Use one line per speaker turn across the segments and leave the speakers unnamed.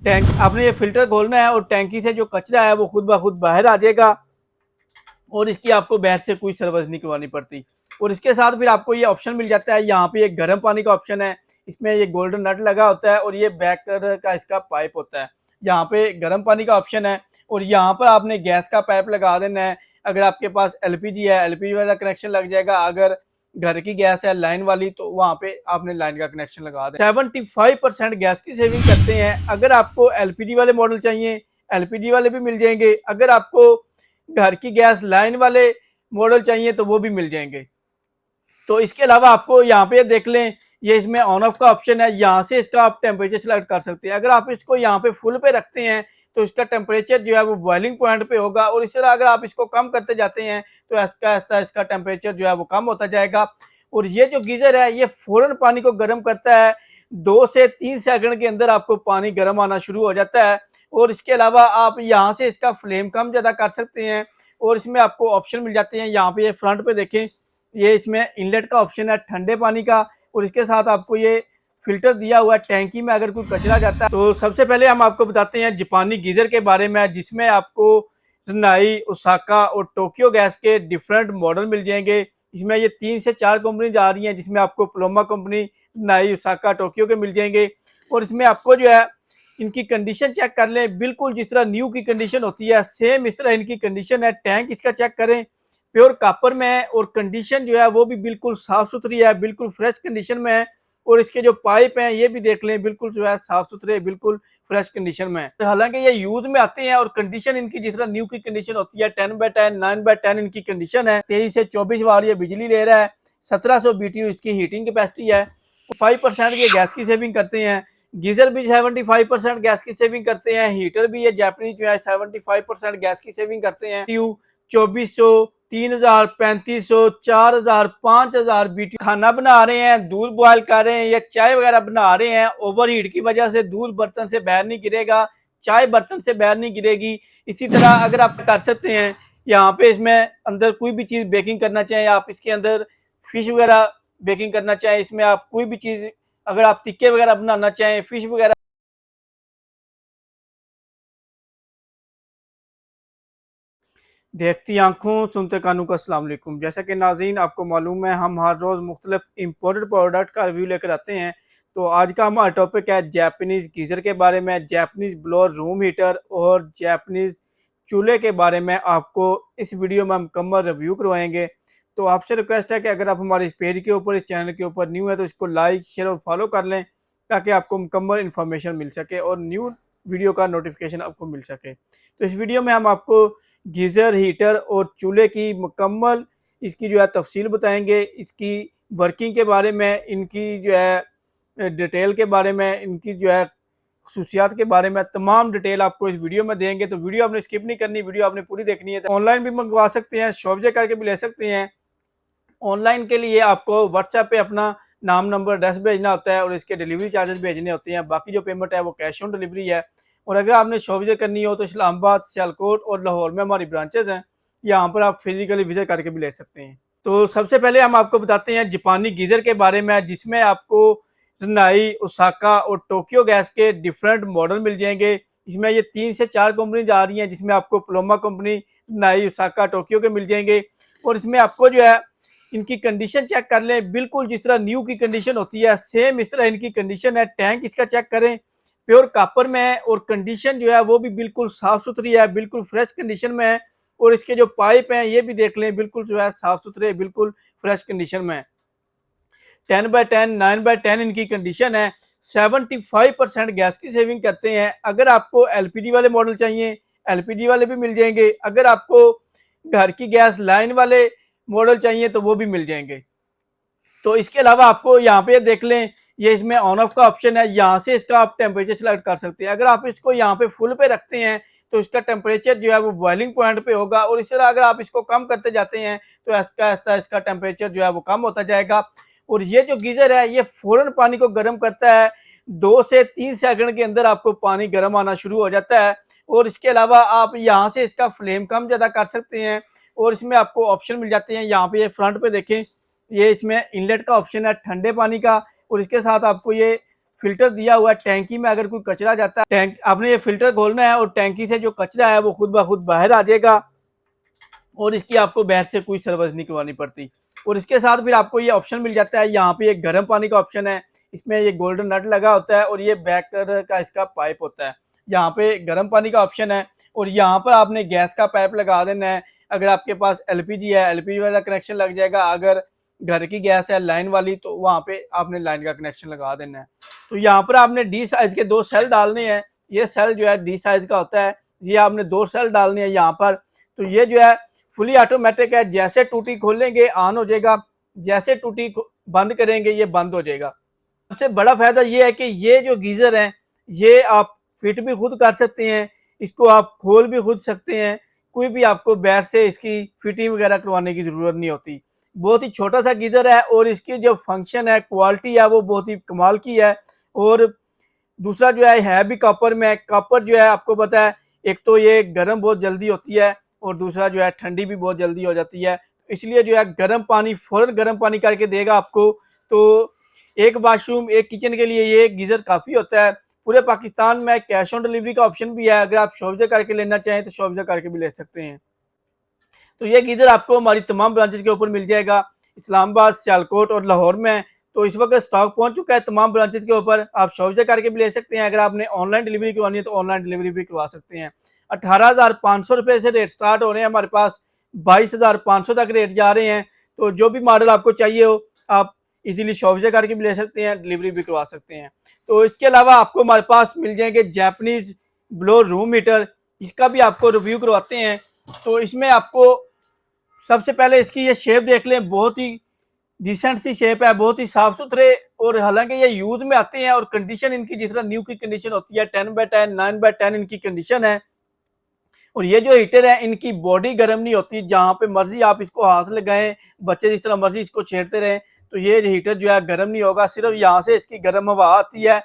Tank आपने ये filter खोलना है और टैंकी से जो कचरा है वो खुद ब खुद बाहर आ जाएगा और इसकी आपको बाहर से कोई सर्विस नहीं करवानी पड़ती। और इसके साथ फिर आपको ये ऑप्शन मिल जाता है, यहाँ पे एक गर्म पानी का ऑप्शन है, इसमें ये गोल्डन नट लगा होता है और ये बैक कलर का इसका पाइप होता है। यहाँ पे गर्म पानी का ऑप्शन है और यहाँ पर आपने गैस का पाइप लगा देना है। अगर आपके पास एलपीजी है, एलपीजी वाला कनेक्शन लग जाएगा। अगर घर की गैस है लाइन वाली, तो वहाँ पे आपने लाइन का कनेक्शन लगा दें। 75% गैस की सेविंग करते हैं। अगर आपको एलपीजी वाले मॉडल चाहिए, एलपीजी वाले भी मिल जाएंगे। अगर आपको घर की गैस लाइन वाले मॉडल चाहिए तो वो भी मिल जाएंगे। तो इसके अलावा आपको यहाँ पे देख लें, ये इसमें ऑन ऑफ का ऑप्शन है, यहाँ से इसका आप टेम्परेचर सेलेक्ट कर सकते हैं। अगर आप इसको यहाँ पे फुल पे रखते हैं तो इसका टेम्परेचर जो है वो बॉइलिंग पॉइंट पे होगा, और इस तरह अगर आप इसको कम करते जाते हैं तो आहिस्ता आहिस्ता इसका टेम्परेचर जो है वो कम होता जाएगा। और ये जो गीजर है ये फौरन पानी को गर्म करता है, 2 से 3 सेकंड के अंदर आपको पानी गर्म आना शुरू हो जाता है। और इसके अलावा आप यहाँ से इसका फ्लेम कम ज़्यादा कर सकते हैं और इसमें आपको ऑप्शन मिल जाते हैं। यहाँ पे ये फ्रंट पे देखें, ये इसमें इनलेट का ऑप्शन है ठंडे पानी का, और इसके साथ आपको ये फिल्टर दिया हुआ है टैंकी में अगर कोई कचरा जाता है। तो सबसे पहले हम आपको बताते हैं जापानी गीजर के बारे में, जिसमें आपको रिनाई, ओसाका और टोक्यो गैस के डिफरेंट मॉडल मिल जाएंगे। इसमें ये 3 से 4 कंपनी आ रही हैं, जिसमें आपको प्लोमा कंपनी, रिनाई, ओसाका, टोक्यो के मिल जाएंगे। और इसमें आपको जो है इनकी कंडीशन चेक कर लें, बिल्कुल जिस तरह न्यू की कंडीशन होती है सेम इस तरह इनकी कंडीशन है। टैंक इसका चेक करें, प्योर कॉपर में है और कंडीशन जो है वो भी बिल्कुल साफ सुथरी है, बिल्कुल फ्रेश कंडीशन में है। और इसके जो पाइप हैं ये भी देख लें, बिल्कुल जो है साफ सुथरे, बिल्कुल फ्रेश कंडीशन में है। हालांकि ये यूज में आते हैं और कंडीशन इनकी जिस तरह न्यू की कंडीशन होती है, 10/10, 9/10 इनकी कंडीशन है। 23 से 24 वाट ये बिजली ले रहा है, 1700 BTU इसकी हीटिंग कैपेसिटी है। 5% ये गैस की सेविंग करते हैं। गीजर भी 75% गैस की सेविंग करते हैं। हीटर भी ये जापानीज जो है 75% गैस की सेविंग करते हैं। 2400, 3000, 3500, 4000, 5000 BTU। खाना बना रहे हैं, दूध बॉयल कर रहे हैं या चाय वगैरह बना रहे हैं, ओवर हीट की वजह से दूध बर्तन से बाहर नहीं गिरेगा, चाय बर्तन से बाहर नहीं गिरेगी। इसी तरह अगर आप कर सकते हैं, यहाँ पे इसमें अंदर कोई भी चीज़ बेकिंग करना चाहें, आप इसके अंदर फिश वगैरह बेकिंग करना चाहें, इसमें आप कोई भी चीज़, अगर आप टिक्के वगैरह बनाना चाहें, फिश वगैरह। देखती आंखों सुनते कानों का अस्सलाम वालेकुम। जैसा कि नाज़रीन आपको मालूम है, हम हर रोज़ मुख्तलिफ इम्पोर्टेड प्रोडक्ट का रिव्यू लेकर आते हैं। तो आज का हमारा टॉपिक है जापानीज़ गीज़र के बारे में, जापानीज़ ब्लोअर रूम हीटर और जापानीज़ चूल्हे के बारे में आपको इस वीडियो में हम मुकम्मल रिव्यू करवाएंगे। तो आपसे रिक्वेस्ट है कि अगर आप हमारे इस पेज के ऊपर, इस चैनल के ऊपर न्यू है तो इसको लाइक, शेयर और फॉलो कर लें, ताकि आपको मुकम्मल इन्फॉर्मेशन मिल सके और न्यू वीडियो का नोटिफिकेशन आपको मिल सके। तो इस वीडियो में हम आपको गीज़र, हीटर और चूल्हे की मुकम्मल इसकी जो है तफसील बताएंगे, इसकी वर्किंग के बारे में, इनकी जो है डिटेल के बारे में, इनकी जो है खसूसियात के बारे में तमाम डिटेल आपको इस वीडियो में देंगे। तो वीडियो आपने स्किप नहीं करनी, वीडियो आपने पूरी देखनी है। तो ऑनलाइन भी मंगवा सकते हैं, शॉप से करके भी ले सकते हैं। ऑनलाइन के लिए आपको व्हाट्सएप पे अपना नाम, नंबर, एड्रेस भेजना होता है और इसके डिलीवरी चार्जेस भेजने होते हैं। बाकी जो पेमेंट है वो कैश ऑन डिलीवरी है। और अगर आपने शॉप से करनी हो तो इस्लामाबाद, सियालकोट और लाहौर में हमारी ब्रांचेज हैं, यहाँ पर आप फिजिकली विजिट करके भी ले सकते हैं। तो सबसे पहले हम आपको बताते हैं जापानी गीज़र के बारे में, जिसमें आपको रिनाई, ओसाका और टोक्यो गैस के डिफरेंट मॉडल मिल जाएंगे। इसमें ये 3 से 4 कंपनी आ रही हैं, जिसमें आपको प्लोमा कंपनी, रिनाई, ओसाका, टोक्यो के मिल जाएंगे। और इसमें आपको जो है इनकी कंडीशन चेक कर लें, बिल्कुल जिस तरह न्यू की कंडीशन होती है सेम इस तरह इनकी कंडीशन है। टैंक इसका चेक करें, प्योर कॉपर में है और कंडीशन जो है वो भी बिल्कुल साफ सुथरी है, बिल्कुल फ्रेश कंडीशन में है। और इसके जो पाइप हैं ये भी देख लें, बिल्कुल जो है साफ सुथरे, बिल्कुल फ्रेश कंडीशन में है। 10/10, 9/10 इनकी कंडीशन है। 75% गैस की सेविंग करते हैं। अगर आपको एलपीजी वाले मॉडल चाहिए, एलपीजी वाले भी मिल जाएंगे। अगर आपको घर की गैस लाइन वाले मॉडल चाहिए तो वो भी मिल जाएंगे। तो इसके अलावा आपको यहाँ पे देख लें, ये इसमें ऑन ऑफ का ऑप्शन है, यहाँ से इसका आप टेम्परेचर सेलेक्ट कर सकते हैं। अगर आप इसको यहाँ पे फुल पे रखते हैं तो इसका टेम्परेचर जो है वो बॉइलिंग पॉइंट पे होगा, और इस तरह अगर आप इसको कम करते जाते हैं तो आहिस्ता आहिस्ता इसका टेम्परेचर जो है वो कम होता जाएगा। और ये जो गीजर है ये फौरन पानी को गर्म करता है, 2 से 3 सेकंड के अंदर आपको पानी गर्म आना शुरू हो जाता है। और इसके अलावा आप यहाँ से इसका फ्लेम कम ज़्यादा कर सकते हैं और इसमें आपको ऑप्शन मिल जाते हैं। यहाँ पे ये फ्रंट पे देखें, ये इसमें इनलेट का ऑप्शन है ठंडे पानी का, और इसके साथ आपको ये फिल्टर दिया हुआ है। टैंकी में अगर कोई कचरा जाता है, टैंक आपने ये फिल्टर खोलना है और टैंकी से जो कचरा है वो खुद ब खुद बाहर आ जाएगा और इसकी आपको बाहर से कोई सर्विस नहीं करवानी पड़ती। और इसके साथ फिर आपको ये ऑप्शन मिल जाता है, यहाँ पे एक गर्म पानी का ऑप्शन है, इसमें ये गोल्डन नट लगा होता है और ये बैक कलर का इसका पाइप होता है। यहाँ पे गर्म पानी का ऑप्शन है और यहाँ पर आपने गैस का पाइप लगा देना है। अगर आपके पास एलपीजी है, एलपीजी वाला कनेक्शन लग जाएगा। अगर घर की गैस है लाइन वाली, तो वहाँ पे आपने लाइन का कनेक्शन लगा देना है। तो यहाँ पर आपने डी साइज के 2 सेल डालने हैं। ये सेल जो है डी साइज का होता है, ये आपने 2 सेल डालने हैं यहाँ पर। तो ये जो है फुली ऑटोमेटिक है, जैसे टूटी खोलेंगे ऑन हो जाएगा, जैसे टूटी बंद करेंगे ये बंद हो जाएगा। सबसे बड़ा फायदा ये है कि ये जो गीजर है ये आप फिट भी खुद कर सकते हैं, इसको आप खोल भी खुद सकते हैं, कोई भी आपको बाहर से इसकी फिटिंग वगैरह करवाने की जरूरत नहीं होती। बहुत ही छोटा सा गीजर है और इसकी जो फंक्शन है, क्वालिटी है, वो बहुत ही कमाल की है। और दूसरा जो है भी कॉपर में। कॉपर जो है आपको पता है, एक तो ये गर्म बहुत जल्दी होती है और दूसरा जो है ठंडी भी बहुत जल्दी हो जाती है। इसलिए जो है गर्म पानी फौरन गर्म पानी करके देगा आपको। तो एक वाशरूम एक किचन के लिए ये गीजर काफ़ी होता है। पूरे पाकिस्तान में कैश ऑन डिलीवरी का ऑप्शन भी है, अगर आप शॉर्जा करके लेना चाहें तो शॉर्जा करके भी ले सकते हैं। तो ये गीजर आपको हमारी तमाम ब्रांचेज के ऊपर मिल जाएगा, इस्लामाबाद, सियालकोट और लाहौर में। तो इस वक्त स्टॉक पहुंच चुका है तमाम ब्रांचेज के ऊपर, आप शॉर्जा करके भी ले सकते हैं। अगर आपने ऑनलाइन डिलीवरी करवानी है तो ऑनलाइन डिलीवरी भी करवा सकते हैं। 18,500 रुपये से रेट स्टार्ट हो रहे हैं हमारे पास, 22,500 तक रेट जा रहे हैं। तो जो भी मॉडल आपको चाहिए हो आप इजीली शॉर्जा करके भी ले सकते हैं, डिलीवरी भी करवा सकते हैं। तो इसके अलावा आपको हमारे पास मिल जाएंगे जैपनीज ब्लो रूम हीटर, इसका भी आपको रिव्यू करवाते हैं। तो इसमें आपको सबसे पहले इसकी ये शेप देख लें, बहुत ही डिसेंट सी शेप है, बहुत ही साफ सुथरे। और हालांकि ये यूज में आते हैं और कंडीशन इनकी जिस तरह न्यू की कंडीशन होती है, 10/10 9/10 इनकी कंडीशन है। और ये जो हीटर है इनकी बॉडी गर्म नहीं होती, जहाँ पे मर्जी आप इसको हाथ लगाएं, बच्चे जिस तरह मर्जी इसको छेड़ते रहें, तो ये हीटर जो है गर्म नहीं होगा। सिर्फ यहाँ से इसकी गर्म हवा आती है,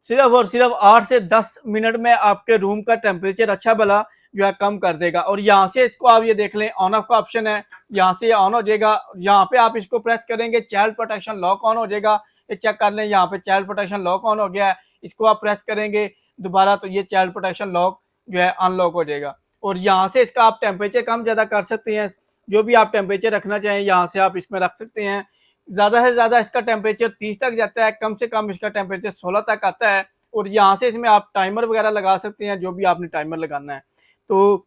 सिर्फ और सिर्फ 8 से 10 मिनट में आपके रूम का टेम्परेचर अच्छा भला जो है कम कर देगा। और यहाँ से इसको आप ये देख लें, ऑन ऑफ का ऑप्शन है, यहाँ से ऑन हो जाएगा। यहाँ पे आप इसको प्रेस करेंगे, चाइल्ड प्रोटेक्शन लॉक ऑन हो जाएगा। ये चेक कर लें, यहाँ पे चाइल्ड प्रोटेक्शन लॉक ऑन हो गया है। इसको आप प्रेस करेंगे दोबारा तो ये चाइल्ड प्रोटेक्शन लॉक जो है अनलॉक हो जाएगा। और यहाँ से इसका आप टेम्परेचर कम ज़्यादा कर सकते हैं, जो भी आप टेम्परेचर रखना चाहें यहाँ से आप इसमें रख सकते हैं। ज़्यादा से ज़्यादा इसका टेम्परेचर 30 तक जाता है, कम से कम इसका टेम्परेचर 16 तक आता है। और यहाँ से इसमें आप टाइमर वगैरह लगा सकते हैं, जो भी आपने टाइमर लगाना है। तो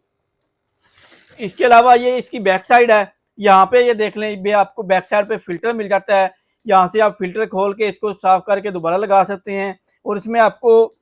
इसके अलावा ये इसकी बैक साइड है, यहाँ पे ये देख लें, ये आपको बैक साइड पे फिल्टर मिल जाता है। यहाँ से आप फिल्टर खोल के इसको साफ करके दोबारा लगा सकते हैं। और इसमें आपको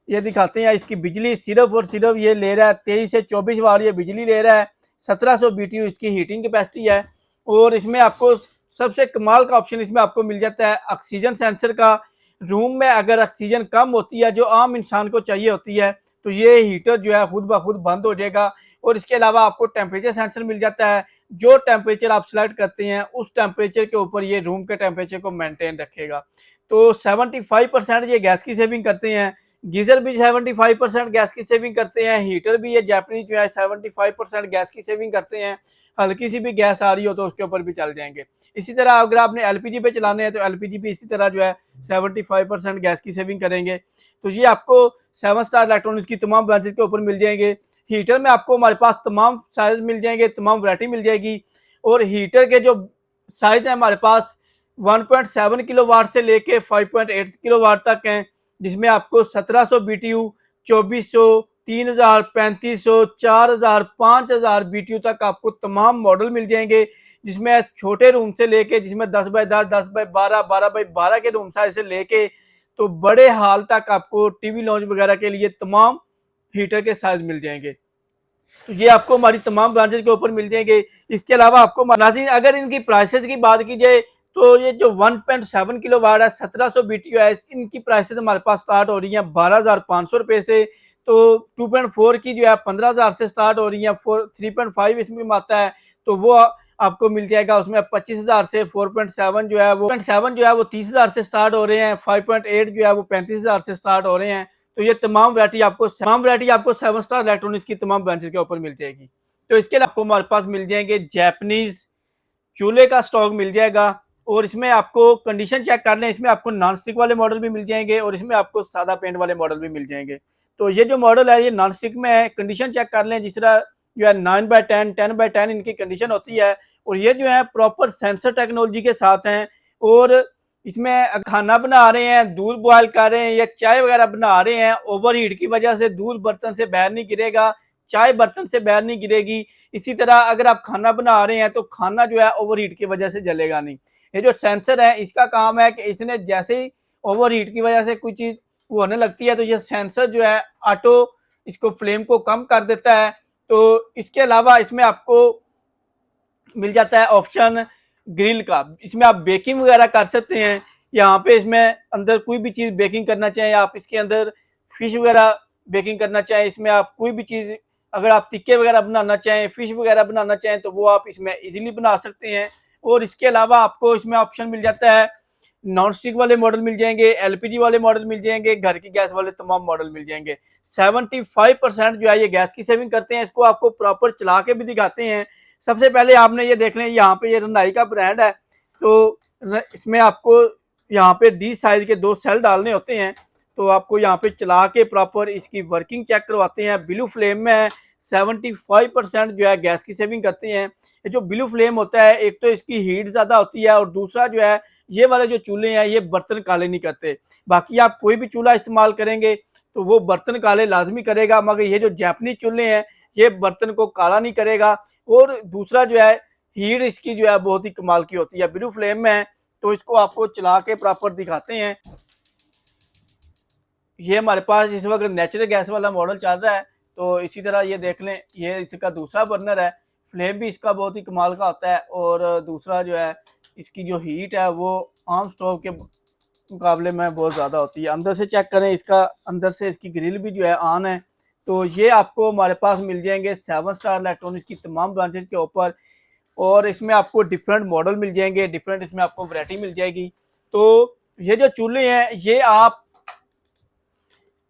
ये दिखाते हैं, इसकी बिजली सिर्फ और सिर्फ ये ले रहा है 23 से 24 वाट ये बिजली ले रहा है। 1700 BTU इसकी हीटिंग कैपेसिटी है। और इसमें आपको सबसे कमाल का ऑप्शन इसमें आपको मिल जाता है ऑक्सीजन सेंसर का। रूम में अगर ऑक्सीजन कम होती है, जो आम इंसान को चाहिए होती है, तो ये हीटर जो है खुद ब खुद बंद हो जाएगा। और इसके अलावा आपको टेम्परेचर सेंसर मिल जाता है, जो टेम्परेचर आप सिलेक्ट करते हैं उस टेम्परेचर के ऊपर ये रूम के टेम्परेचर को मेंटेन रखेगा। तो 75% ये गैस की सेविंग करते हैं। गीजर भी 75% गैस की सेविंग करते हैं, हीटर भी ये जैपनीज जो है 75% गैस की सेविंग करते हैं। हल्की सी भी गैस आ रही हो तो उसके ऊपर भी चल जाएंगे। इसी तरह अगर आपने एलपीजी पे चलाने हैं तो एलपीजी भी इसी तरह जो है 75% गैस की सेविंग करेंगे। तो ये आपको 7 स्टार इलेक्ट्रॉनिक्स की तमाम ब्रांचेज के ऊपर मिल जाएंगे। हीटर में आपको हमारे पास तमाम साइज मिल जाएंगे, तमाम वैरायटी मिल जाएगी। और हीटर के जो साइज है हमारे पास 1.7 किलोवाट से लेके 5.8 किलोवाट तक हैं, जिसमें आपको 1700 BTU, 2400, 3000, 3500, 4000, 5000 BTU तक आपको तमाम मॉडल मिल जाएंगे। जिसमें छोटे रूम से लेके, जिसमें 10x10, 10x12, 12x12 के रूम साइज से लेके तो बड़े हाल तक आपको टीवी लॉन्च वगैरह के लिए तमाम हीटर के साइज मिल जाएंगे। तो ये आपको हमारी तमाम ब्रांचेज के ऊपर मिल जाएंगे। इसके अलावा आपको नाज़रीन अगर इनकी प्राइसेस की बात की जाए तो ये जो 1.7 किलोवाट है 1700 BTU है, इनकी प्राइसेस हमारे पास स्टार्ट हो रही हैं 12,500 रुपये से। तो 2.4 की जो है 15,000 से स्टार्ट हो रही है। 3.5 इसमें आता है तो वो आपको मिल जाएगा उसमें 25,000 से। 4.7 जो है वो 30,000 से स्टार्ट हो रहे हैं। 5.8 जो है वो 35,000 से स्टार्ट हो रहे हैं। तो ये तमाम वैरायटी आपको 7 स्टार इलेक्ट्रॉनिक्स की तमाम ब्रांचेज के ऊपर मिल जाएगी। तो इसके लिए आपको हमारे पास मिल जाएंगे जैपनीज चूल्हे का स्टॉक मिल जाएगा, और इसमें आपको कंडीशन चेक कर लें, इसमें आपको नॉन स्टिक वाले मॉडल भी मिल जाएंगे और इसमें आपको सादा पेंट वाले मॉडल भी मिल जाएंगे। तो ये जो मॉडल है ये नॉन स्टिक में है, कंडीशन चेक कर लें, जिस तरह जो है 9/10 10/10 इनकी कंडीशन होती है और ये जो है प्रॉपर सेंसर टेक्नोलॉजी के साथ हैं। और इसमें खाना बना रहे हैं, दूध बॉयल कर रहे हैं या चाय वगैरह बना रहे हैं, ओवर हीट की वजह से दूध बर्तन से बाहर नहीं गिरेगा, चाय बर्तन से बाहर नहीं गिरेगी। इसी तरह अगर आप खाना बना रहे हैं तो खाना जो है ओवर हीट की वजह से जलेगा नहीं। ये जो सेंसर है इसका काम है कि इसने जैसे ही ओवर हीट की वजह से कोई चीज़ वो होने लगती है तो ये सेंसर जो है ऑटो इसको फ्लेम को कम कर देता है। तो इसके अलावा इसमें आपको मिल जाता है ऑप्शन ग्रिल का, इसमें आप बेकिंग वगैरह कर सकते हैं। यहाँ पे इसमें अंदर कोई भी चीज़ बेकिंग करना चाहें आप, इसके अंदर फिश वगैरह बेकिंग करना चाहें, इसमें आप कोई भी चीज़ अगर आप टिक्के वगैरह बनाना चाहें, फिश वगैरह बनाना चाहें तो वो आप इसमें इजीली बना सकते हैं। और इसके अलावा आपको इसमें ऑप्शन मिल जाता है नॉन स्टिक वाले मॉडल मिल जाएंगे, एलपीजी वाले मॉडल मिल जाएंगे, घर की गैस वाले तमाम मॉडल मिल जाएंगे। 75% जो है ये गैस की सेविंग करते हैं। इसको आपको प्रॉपर चला के भी दिखाते हैं। सबसे पहले आपने ये देख लें, यहाँ पे ये रंधाई का ब्रांड है, तो इसमें आपको यहाँ पे डी साइज के 2 सेल डालने होते हैं। तो आपको यहाँ पे चला के प्रॉपर इसकी वर्किंग चेक करवाते हैं। ब्लू फ्लेम में है, 75% जो है गैस की सेविंग करते हैं। ये जो ब्लू फ्लेम होता है, एक तो इसकी हीट ज़्यादा होती है और दूसरा जो है ये वाले जो चूल्हे हैं ये बर्तन काले नहीं करते। बाकी आप कोई भी चूल्हा इस्तेमाल करेंगे तो वो बर्तन काले लाजमी करेगा, मगर ये जो जापानी चूल्हे हैं ये बर्तन को काला नहीं करेगा। और दूसरा जो है हीट इसकी जो है बहुत ही कमाल की होती है, ब्लू फ्लेम में है। तो इसको आपको चला के प्रॉपर दिखाते हैं। ये हमारे पास इस वक्त नेचुरल गैस वाला मॉडल चल रहा है। तो इसी तरह ये देख लें, ये इसका दूसरा बर्नर है, फ्लेम भी इसका बहुत ही कमाल का होता है। और दूसरा जो है इसकी जो हीट है वो आम स्टोव के मुकाबले में बहुत ज़्यादा होती है। अंदर से चेक करें, इसका अंदर से इसकी ग्रिल भी जो है ऑन है। तो ये आपको हमारे पास मिल जाएंगे 7 स्टार इलेक्ट्रॉनिक्स की तमाम ब्रांचेज के ऊपर। और इसमें आपको डिफरेंट मॉडल मिल जाएंगे, डिफरेंट इसमें आपको वैरायटी मिल जाएगी। तो ये जो चूल्हे हैं ये आप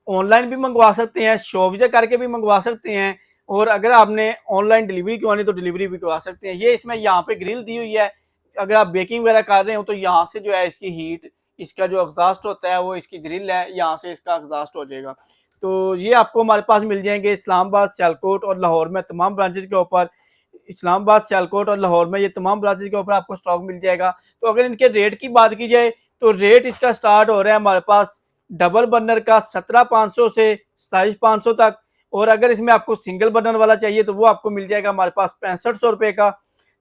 ऑनलाइन भी मंगवा सकते हैं, शॉप विजिट करके भी मंगवा सकते हैं, और अगर आपने ऑनलाइन डिलीवरी करवानी तो डिलीवरी भी करवा सकते हैं। ये इसमें यहाँ पे ग्रिल दी हुई है, अगर आप बेकिंग वगैरह कर रहे हो तो यहाँ से जो है इसकी हीट, इसका जो एग्जॉस्ट होता है वो इसकी ग्रिल है, यहाँ से इसका एग्जॉस्ट हो जाएगा। तो ये आपको हमारे पास मिल जाएंगे इस्लामाबाद, सियालकोट और लाहौर में तमाम ब्रांचेज के ऊपर। इस्लामाबाद, सियालकोट और लाहौर में ये तमाम ब्रांचेज के ऊपर आपको स्टॉक मिल जाएगा। तो अगर इनके रेट की बात की जाए तो रेट इसका स्टार्ट हो रहा है हमारे पास डबल बर्नर का 17,500 से 27,500 तक। और अगर इसमें आपको सिंगल बर्नर वाला चाहिए तो वो आपको मिल जाएगा हमारे पास 6500 रुपये का।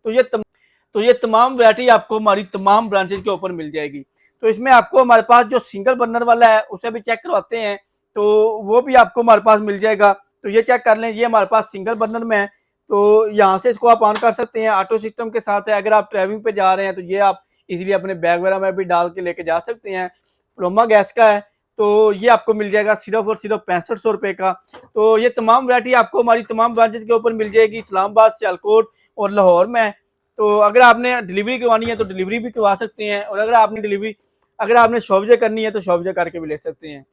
तो ये तमाम वैरायटी आपको हमारी तमाम ब्रांचेज के ऊपर मिल जाएगी। तो इसमें आपको हमारे पास जो सिंगल बर्नर वाला है उसे भी चेक करवाते हैं, तो वो भी आपको हमारे पास मिल जाएगा। तो ये चेक कर लें, ये हमारे पास सिंगल बर्नर में है। तो यहाँ से इसको आप ऑन कर सकते हैं, ऑटो सिस्टम के साथ है। अगर आप ट्रैवलिंग पे जा रहे हैं तो ये आप इजीली अपने बैग वगैरह में भी डाल के लेके जा सकते हैं। प्रोमा गैस का है, तो ये आपको मिल जाएगा सिर्फ और सिर्फ 6500 रुपये का। तो ये तमाम वैरायटी आपको हमारी तमाम ब्रांचेज के ऊपर मिल जाएगी, इस्लामाबाद, सियालकोट और लाहौर में। तो अगर आपने डिलीवरी करवानी है तो डिलीवरी भी करवा सकते हैं, और अगर आपने शॉप विजिट करनी है तो शॉप विजिट करके भी ले सकते हैं।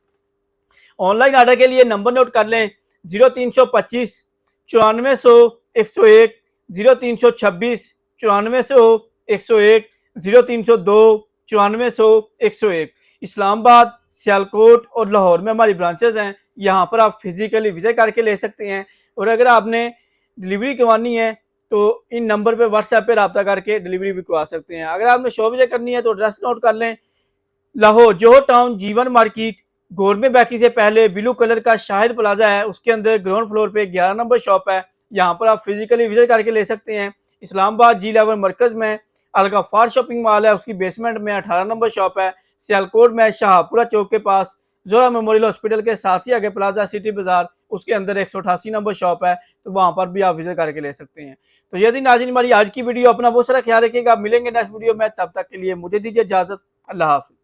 ऑनलाइन ऑर्डर के लिए नंबर नोट कर लें, 0325 9400 101, 0326 9400 101, 0302 9400 101। इस्लामाबाद, सियालकोट और लाहौर में हमारी ब्रांचेज हैं, यहाँ पर आप फिजिकली विजिट करके ले सकते हैं। और अगर आपने डिलीवरी करवानी है तो इन नंबर पे व्हाट्सएप पे रब्ता करके डिलीवरी भी करवा सकते हैं। अगर आपने शॉप विजिट करनी है तो एड्रेस नोट कर लें, लाहौर जोहर टाउन, जीवन मार्केट, गवर्नमेंट बैकी से पहले ब्लू कलर का शाहिद प्लाजा है, उसके अंदर ग्राउंड फ्लोर पे 11 नंबर शॉप है, यहाँ पर आप फिजिकली विजिट करके ले सकते हैं। इस्लामाबाद G11 मरकज में अलगफार शॉपिंग मॉल है, उसकी बेसमेंट में 18 नंबर शॉप है। सियालकोट में शाहपुरा चौक के पास जोरा मेमोरियल हॉस्पिटल के साथ ही आगे प्लाजा सिटी बाजार, उसके अंदर 188 नंबर शॉप है, तो वहाँ पर भी आप विजिट करके ले सकते हैं। तो यदि नाज़रीन हमारी आज की वीडियो, अपना बहुत सारा ख्याल रखिएगा। मिलेंगे नेक्स्ट वीडियो में, तब तक के लिए मुझे दीजिए इजाज़त। अल्लाह हाफ़िज़।